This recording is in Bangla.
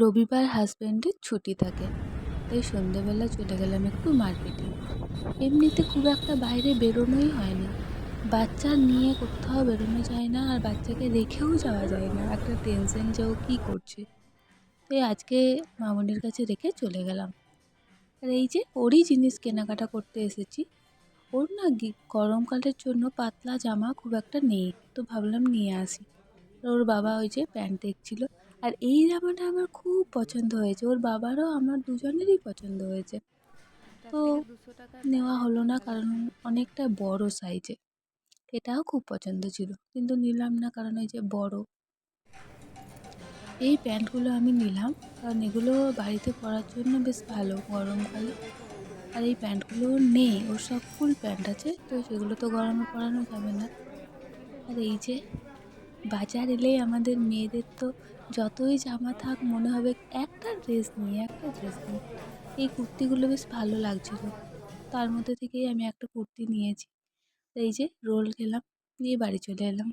রবিবার হাজব্যান্ডের ছুটি থাকে, তাই সন্ধেবেলা চলে গেলাম একটু মার্কেটে। এমনিতে খুব একটা বাইরে বেরোনোই হয় না, বাচ্চা নিয়ে কোথাও বেরোনো যায় না, আর বাচ্চাকে রেখেও যাওয়া যায় না, একটা টেনশন যে ও কী করছে। তাই আজকে মামনির কাছে রেখে চলে গেলাম। আর এই যে ওরই জিনিস কেনাকাটা করতে এসেছি। ওর না গরমকালের জন্য পাতলা জামা খুব একটা নেই, তো ভাবলাম নিয়ে আসি। ওর বাবা ওই যে প্যান্ট দেখছিল, আর এই জামাটা আমার খুব পছন্দ হয়েছে, ওর বাবারও আমার দুজনেরই পছন্দ হয়েছে। তো নেওয়া হলো না, কারণ অনেকটা বড় সাইজে। এটাও খুব পছন্দ ছিল, কিন্তু নিলাম না, কারণ ওই যে বড়। এই প্যান্টগুলো আমি নিলাম কারণ এগুলো বাড়িতে পরার জন্য বেশ ভালো গরমকালে। আর এই প্যান্টগুলো নেই, ওর সব ফুল প্যান্ট আছে, তো সেগুলো তো গরমে পরানো যাবে না। আর এই যে বাজার এলেই আমাদের মেয়েদের তো যতই জামা থাক মনে হবে একটা ড্রেস নিই, একটা ড্রেস নিই। এই কুর্তিগুলো বেশ ভালো লাগছিল, তার মধ্যে থেকেই আমি একটা কুর্তি নিয়েছি। এই যে রোল খেলাম, নিয়ে বাড়ি চলে এলাম।